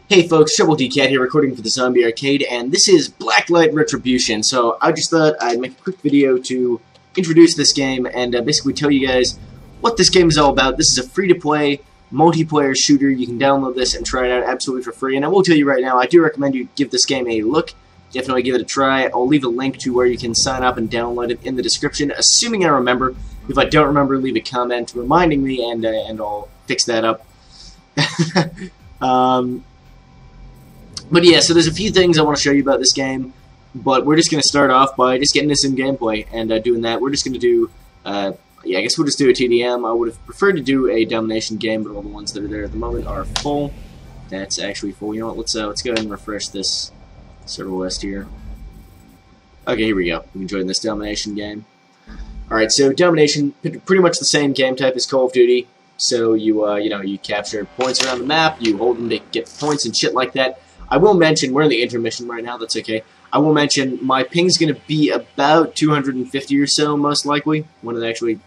Hey folks, Troubletcat here recording for the Zombie Arcade, and this is Blacklight Retribution. So I just thought I'd make a quick video to introduce this game and basically tell you guys what this game is all about. This is a free-to-play, multiplayer shooter. You can download this and try it out absolutely for free. And I will tell you right now, I do recommend you give this game a look. Definitely give it a try. I'll leave a link to where you can sign up and download it in the description, assuming I remember. If I don't remember, leave a comment reminding me, and I'll fix that up. But yeah, so there's a few things I want to show you about this game, but we're just going to start off by just getting this in gameplay, and doing that, we're just going to do, yeah, I guess we'll just do a TDM. I would have preferred to do a domination game, but all the ones that are there at the moment are full. That's actually full. You know what, let's go ahead and refresh this server list here. Okay, here we go. We can join this domination game. Alright, so domination, pretty much the same game type as Call of Duty. So you capture points around the map, you hold them to get points and shit like that. I will mention, we're in the intermission right now, that's okay. I will mention, my ping's going to be about 250 or so, most likely, when it actually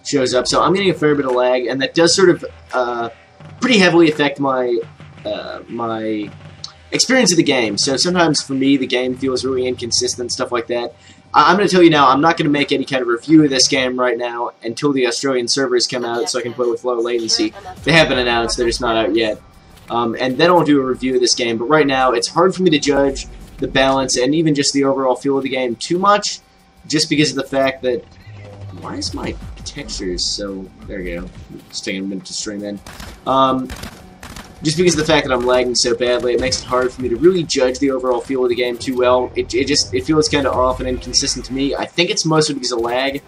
shows up. So I'm getting a fair bit of lag, and that does sort of pretty heavily affect my my experience of the game. So sometimes for me, the game feels really inconsistent, stuff like that. I'm going to tell you now, I'm not going to make any kind of review of this game right now until the Australian servers come out so I can play with low latency. They have been announced, they're just not out yet. And then I'll do a review of this game, but right now it's hard for me to judge the balance and even just the overall feel of the game too much, just because of the fact that... Why is my textures so... There we go. Just taking a minute to stream in. Just because of the fact that I'm lagging so badly, it makes it hard for me to really judge the overall feel of the game too well. It feels kind of off and inconsistent to me. I think it's mostly because of lag.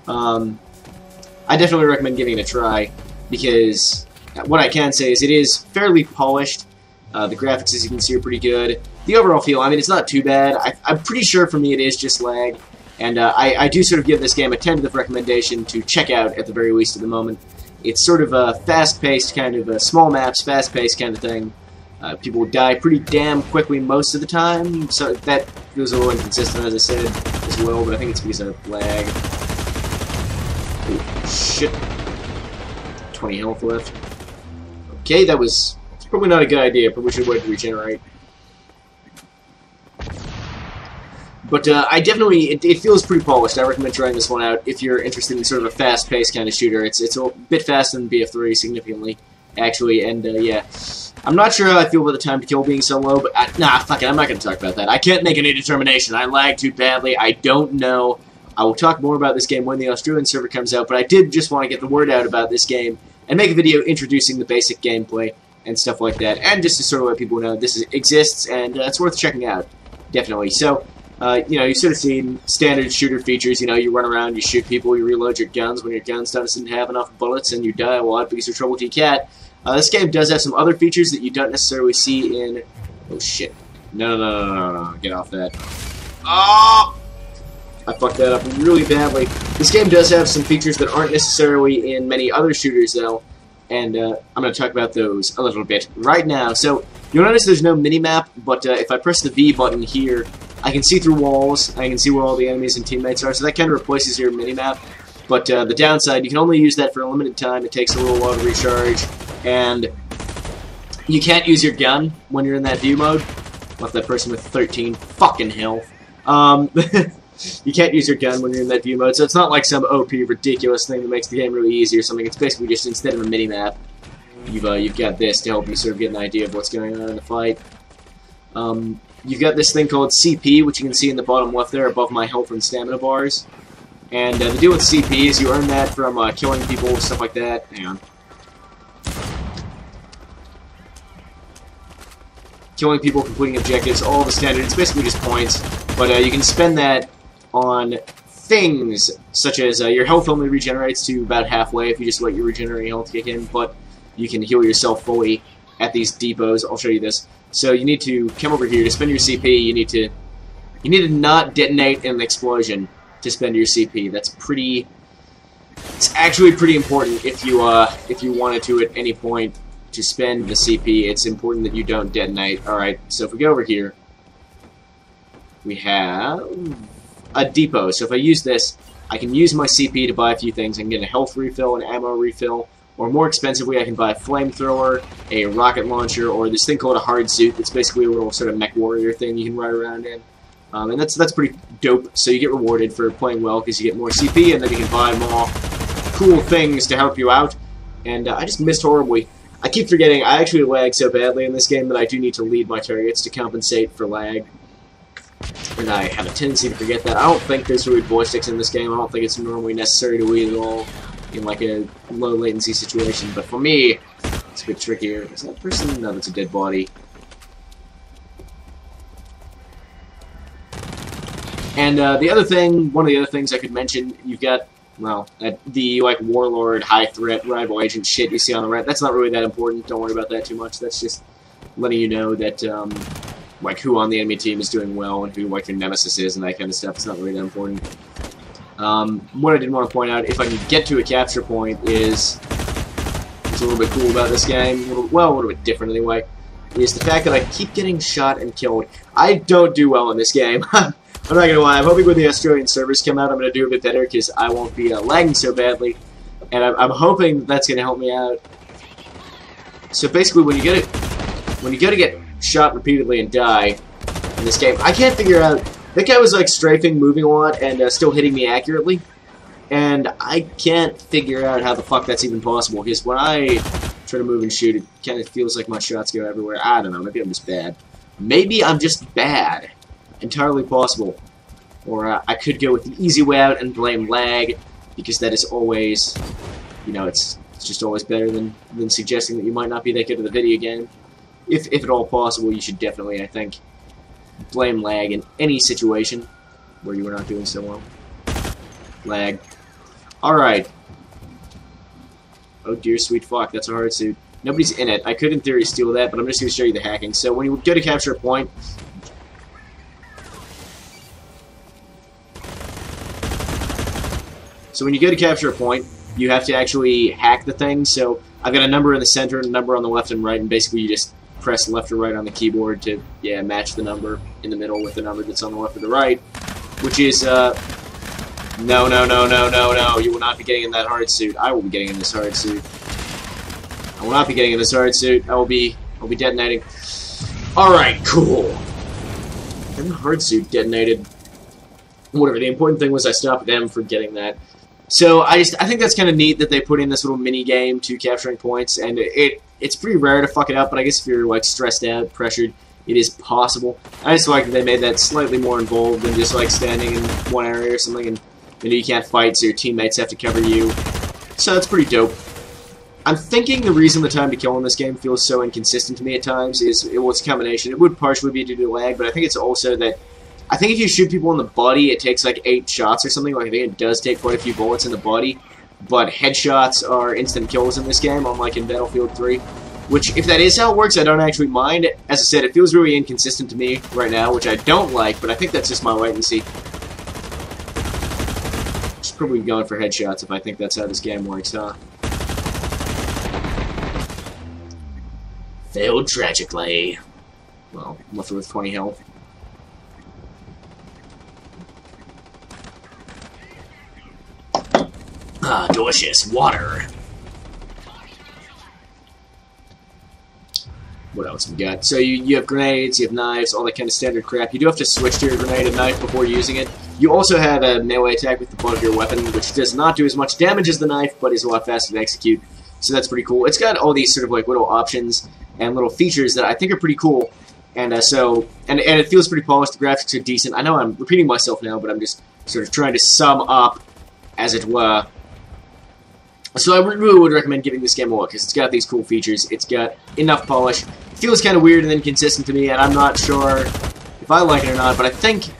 I definitely recommend giving it a try, because... What I can say is it is fairly polished. The graphics, as you can see, are pretty good. The overall feel, I mean, it's not too bad. I'm pretty sure for me it is just lag. And I do sort of give this game a tentative recommendation to check out at the very least at the moment. It's sort of a fast-paced kind of small maps, fast-paced kind of thing. People die pretty damn quickly most of the time, so that feels a little inconsistent, as I said, as well, but I think it's because of lag. Oh, shit. 20 health left. Okay, that's probably not a good idea. Probably should wait to regenerate. But I definitely, it feels pretty polished. I recommend trying this one out if you're interested in sort of a fast-paced kind of shooter. It's a bit faster than BF3, significantly, actually, and yeah. I'm not sure how I feel about the time to kill being so low, but nah, fuck it, I'm not going to talk about that. I can't make any determination. I lag too badly. I don't know. I will talk more about this game when the Australian server comes out, but I did just want to get the word out about this game and make a video introducing the basic gameplay and stuff like that, and just to sort of let people know this exists, and it's worth checking out, definitely. So, you've sort of seen standard shooter features, you run around, you shoot people, you reload your guns when your guns doesn't have enough bullets, and you die a lot because you're Troubletcat. This game does have some other features that you don't necessarily see in... Oh, shit. No, get off that. Oh! I fucked that up really badly. This game does have some features that aren't necessarily in many other shooters, though, and I'm going to talk about those a little bit right now. So, you'll notice there's no minimap, but if I press the V button here, I can see through walls, I can see where all the enemies and teammates are, so that kind of replaces your minimap. But the downside, you can only use that for a limited time, it takes a little while to recharge, and you can't use your gun when you're in that view mode. Left that person with 13 fucking health. You can't use your gun when you're in that view mode, so it's not like some OP ridiculous thing that makes the game really easy or something. It's basically just instead of a mini-map, you've got this to help you sort of get an idea of what's going on in the fight. You've got this thing called CP, which you can see in the bottom left there above my health and stamina bars. And the deal with CP is you earn that from killing people, stuff like that. Hang on. Killing people, completing objectives, all the standard. It's basically just points, but you can spend that on things such as your health only regenerates to about halfway if you just let your regenerating health kick in, but you can heal yourself fully at these depots. I'll show you this. So you need to come over here to spend your CP. You need to not detonate an explosion to spend your CP. It's actually pretty important if you wanted to at any point to spend the CP. It's important that you don't detonate. Alright, so if we go over here, we have a depot. So if I use this, I can use my CP to buy a few things. I can get a health refill, an ammo refill, Or more expensively, I can buy a flamethrower, a rocket launcher, or this thing called a hard suit. That's basically a little sort of mech warrior thing you can ride around in. And that's pretty dope. So you get rewarded for playing well because you get more CP, and then you can buy more cool things to help you out. And I just missed horribly. I keep forgetting, I actually lag so badly in this game that I do need to lead my targets to compensate for lag. And I have a tendency to forget that. I don't think there's really voice sticks in this game. I don't think it's normally necessary to lead at all in like a low latency situation. But for me, it's a bit trickier. Is that person? No, that's a dead body. And the other thing, one of the other things I could mention, you've got, well, the like warlord, high threat, rival agent shit you see on the right. That's not really that important. Don't worry about that too much. That's just letting you know that like who on the enemy team is doing well and who like your nemesis is and that kind of stuff. It's not really that important. What I did want to point out, if I can get to a capture point, is what's a little bit cool about this game. A little bit different anyway. Is the fact that I keep getting shot and killed. I don't do well in this game. I'm not gonna lie. I'm hoping when the Australian servers come out, I'm gonna do a bit better because I won't be lagging so badly, and I'm hoping that's gonna help me out. So basically, when you get shot repeatedly and die in this game, I can't figure out. That guy was like strafing, moving a lot, and still hitting me accurately, and I can't figure out how the fuck that's even possible. Because when I try to move and shoot, it kind of feels like my shots go everywhere. I don't know. Maybe I'm just bad. Maybe I'm just bad. Entirely possible. Or I could go with the easy way out and blame lag, because that is always, you know, it's just always better than suggesting that you might not be that good at the video game. If at all possible, you should definitely, I think, blame lag in any situation where you are not doing so well. Lag. Alright. Oh dear sweet fuck, that's a hard suit. Nobody's in it. I could in theory steal that, but I'm just going to show you the hacking. So when you go to capture a point, you have to actually hack the thing. So I've got a number in the center and a number on the left and right, and basically you just press left or right on the keyboard to, yeah, match the number in the middle with the number that's on the left or the right, which is, no, you will not be getting in that hard suit. I will be getting in this hard suit. I will not be getting in this hard suit. I'll be detonating. Alright, cool. And the hard suit detonated. Whatever, the important thing was I stopped them from getting that. So I think that's kind of neat that they put in this little mini game to capturing points, and it's pretty rare to fuck it up, but I guess if you're like stressed out, pressured, it is possible. I just like that they made that slightly more involved than just like standing in one area or something and you can't fight, so your teammates have to cover you. So that's pretty dope. I'm thinking the reason the time to kill in this game feels so inconsistent to me at times is, well, it's a combination. It would partially be due to lag, but I think it's also that I think if you shoot people in the body, it takes like 8 shots or something. Like I think it does take quite a few bullets in the body, but headshots are instant kills in this game, unlike in Battlefield 3. Which, if that is how it works, I don't actually mind. As I said, it feels really inconsistent to me right now, which I don't like, but I think that's just my latency. Just probably going for headshots if I think that's how this game works, huh? Failed tragically. Well, left with 20 health. Ah, delicious water. What else we got? So you have grenades, you have knives, all that kind of standard crap. You do have to switch to your grenade and knife before using it. You also have a melee attack with the butt of your weapon, which does not do as much damage as the knife, but is a lot faster to execute. So that's pretty cool. It's got all these sort of like little options and little features that I think are pretty cool. And and it feels pretty polished. The graphics are decent. I know I'm repeating myself now, but I'm just sort of trying to sum up, as it were. So I really would recommend giving this game a look, because it's got these cool features. It's got enough polish. It feels kind of weird and inconsistent to me, and I'm not sure if I like it or not, but I think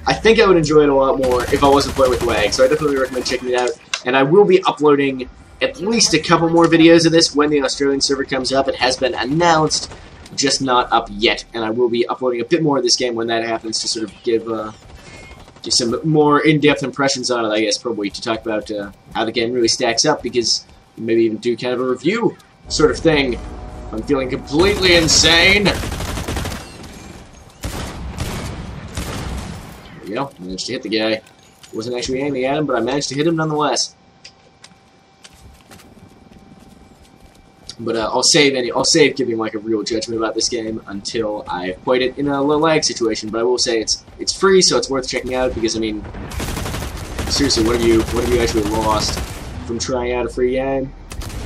I would enjoy it a lot more if I wasn't playing with lag, so I definitely recommend checking it out. And I will be uploading at least a couple more videos of this when the Australian server comes up. It has been announced, just not up yet, and I will be uploading a bit more of this game when that happens to sort of give some more in-depth impressions on it, I guess, probably, to talk about how the game really stacks up, because maybe even do kind of a review sort of thing. I'm feeling completely insane. There we go. Managed to hit the guy. Wasn't actually aiming at him, but I managed to hit him nonetheless. But I'll save giving like a real judgment about this game until I've played it in a low lag situation. But I will say it's free, so it's worth checking out because I mean, seriously, what have you actually lost from trying out a free game?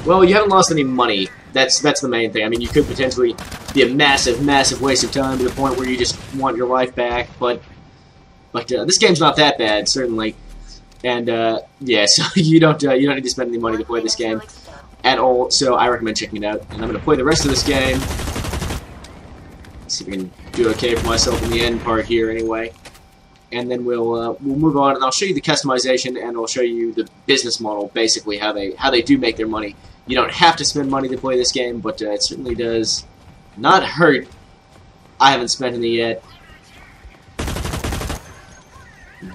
Well, you haven't lost any money. That's the main thing. I mean, you could potentially be a massive waste of time to the point where you just want your life back. But this game's not that bad, certainly. And yeah, so you don't need to spend any money to play this game at all. So I recommend checking it out. And I'm gonna play the rest of this game. See if we can do okay for myself in the end part here, anyway. And then we'll move on, and I'll show you the customization, and I'll show you the business model, basically how they do make their money. You don't have to spend money to play this game, but it certainly does not hurt. I haven't spent any yet.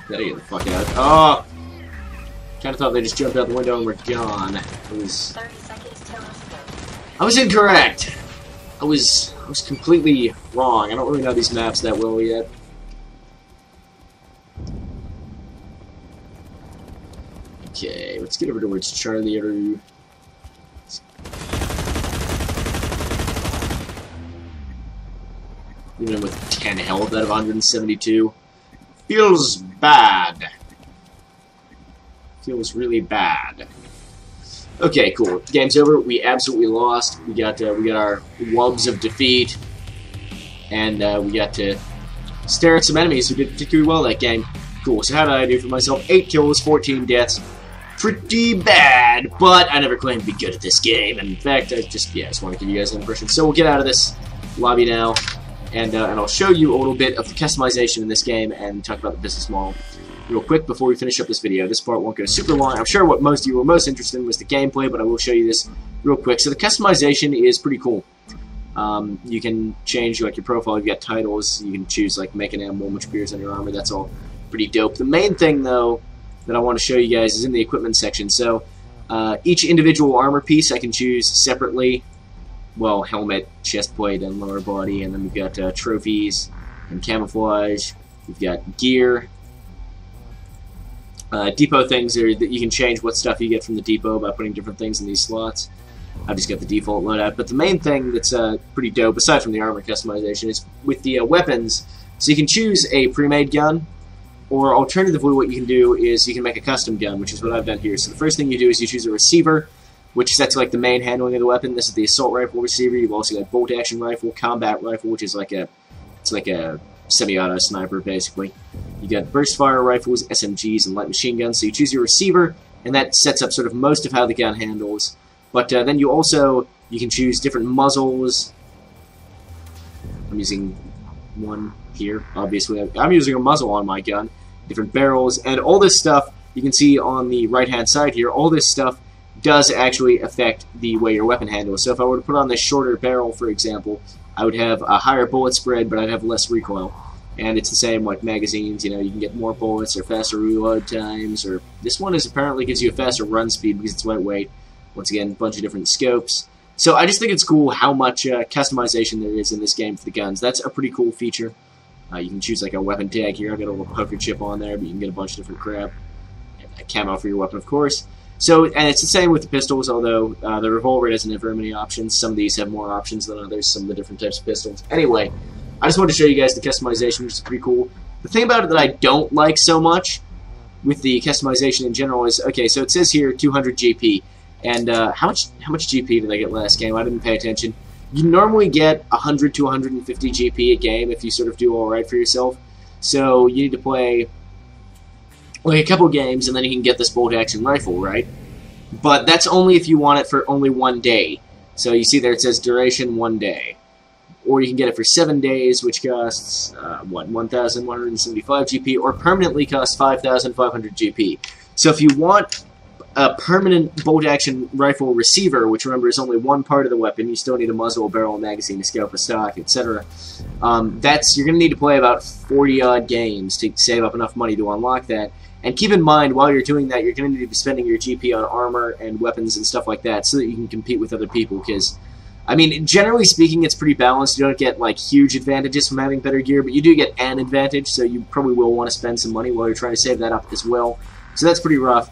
Better get the fuck out. Oh! Kinda thought they just jumped out the window and were gone. I was incorrect! I was completely wrong. I don't really know these maps that well yet. Okay, let's get over towards Charlie. Even with 10 health out of 172. Feels bad. Feels really bad. Okay, cool. Game's over. We absolutely lost. We got our wubs of defeat. And we got to stare at some enemies who did particularly well that game. Cool. So how did I do for myself? 8 kills, 14 deaths. Pretty bad, but I never claimed to be good at this game. And in fact, I just want to give you guys an impression. So we'll get out of this lobby now, and I'll show you a little bit of the customization in this game and talk about the business model real quick before we finish up this video. This part won't go super long. I'm sure what most of you were most interested in was the gameplay, but I will show you this real quick. So the customization is pretty cool. You can change like your profile. You've got titles. You can choose like make an emblem which appears on your armor. That's all pretty dope. The main thing though that I want to show you guys is in the equipment section. So each individual armor piece I can choose separately. Well, helmet, chest plate, and lower body, and then we've got trophies and camouflage. We've got gear. Depot things are that you can change what stuff you get from the depot by putting different things in these slots. I've just got the default loadout. But the main thing that's pretty dope, aside from the armor customization, is with the weapons. So you can choose a pre-made gun, or alternatively what you can do is you can make a custom gun, which is what I've done here. So the first thing you do is you choose a receiver, which sets like the main handling of the weapon. This is the assault rifle receiver. You've also got bolt action rifle, combat rifle, which is like a semi-auto sniper basically. You got burst fire rifles, SMGs, and light machine guns. So you choose your receiver, and that sets up sort of most of how the gun handles. But then you can choose different muzzles. I'm using one here, obviously. I'm using a muzzle on my gun. Different barrels, and all this stuff you can see on the right-hand side here. All this stuff does actually affect the way your weapon handles. So if I were to put on this shorter barrel, for example, I would have a higher bullet spread, but I'd have less recoil. And it's the same like magazines, you know, you can get more bullets or faster reload times, or this one apparently gives you a faster run speed because it's lightweight. Once again, a bunch of different scopes. So I just think it's cool how much customization there is in this game for the guns. That's a pretty cool feature. You can choose like a weapon tag here. I've got a little poker chip on there, but you can get a bunch of different crap. And a camo for your weapon, of course. So, and it's the same with the pistols, although the revolver doesn't have very many options. Some of these have more options than others, some of the different types of pistols. Anyway, I just wanted to show you guys the customization, which is pretty cool. The thing about it that I don't like so much with the customization in general is, okay, so it says here 200 GP. And how much GP did I get last game? I didn't pay attention. You normally get 100 to 150 GP a game if you sort of do alright for yourself. So you need to play like a couple games and then you can get this bolt action rifle, right? But that's only if you want it for only 1 day. So you see there it says duration 1 day. Or you can get it for 7 days, which costs, 1,175 GP, or permanently costs 5,500 GP. So if you want a permanent bolt-action rifle receiver, which remember is only one part of the weapon, you still need a muzzle, a barrel, a magazine, a scope, a stock, etc. You're going to need to play about 40-odd games to save up enough money to unlock that. And keep in mind, while you're doing that, you're going to need to be spending your GP on armor and weapons and stuff like that so that you can compete with other people, because, I mean, generally speaking, it's pretty balanced. You don't get, like, huge advantages from having better gear, but you do get an advantage, so you probably will want to spend some money while you're trying to save that up as well. So that's pretty rough.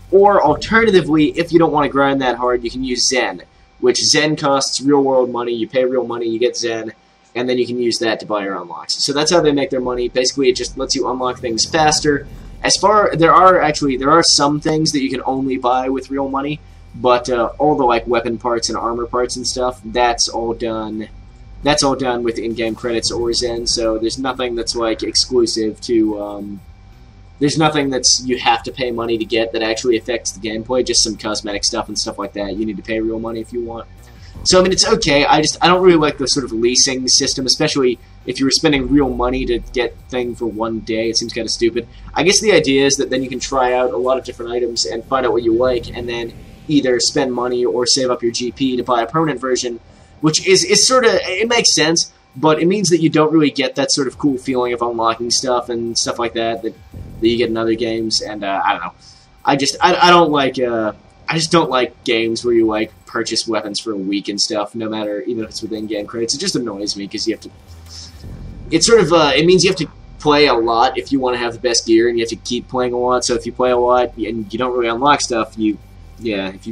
Or, alternatively, if you don't want to grind that hard, you can use Zen, which Zen costs real world money. You pay real money, you get Zen, and then you can use that to buy your unlocks. So that's how they make their money. Basically, it just lets you unlock things faster. There are some things that you can only buy with real money, but all the like weapon parts and armor parts and stuff, that's all done. That's all done with in-game credits or Zen. So there's nothing that's like exclusive to. There's nothing that's you have to pay money to get that actually affects the gameplay. Just some cosmetic stuff and stuff like that. You need to pay real money if you want. So I mean, it's okay. I don't really like the sort of leasing system, especially if you were spending real money to get thing for one day. It seems kind of stupid. I guess the idea is that then you can try out a lot of different items and find out what you like, and then either spend money or save up your GP to buy a permanent version, which is sort of, it makes sense, but it means that you don't really get that sort of cool feeling of unlocking stuff and stuff like that you get in other games. And I don't know. I just don't like games where you like purchase weapons for a week and stuff, no matter, even if it's within game credits. It just annoys me because you have to. It's sort of it means you have to play a lot if you want to have the best gear, and you have to keep playing a lot. So if you play a lot and you don't really unlock stuff, if you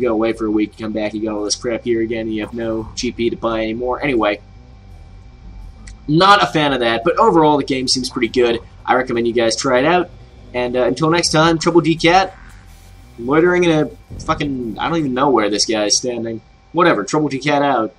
go away for a week, you come back, you got all this crap here again, and you have no GP to buy anymore. Anyway, not a fan of that, but overall the game seems pretty good. I recommend you guys try it out. And until next time, Troubletcat. Loitering in a fucking... I don't even know where this guy is standing. Whatever, Troubletcat out.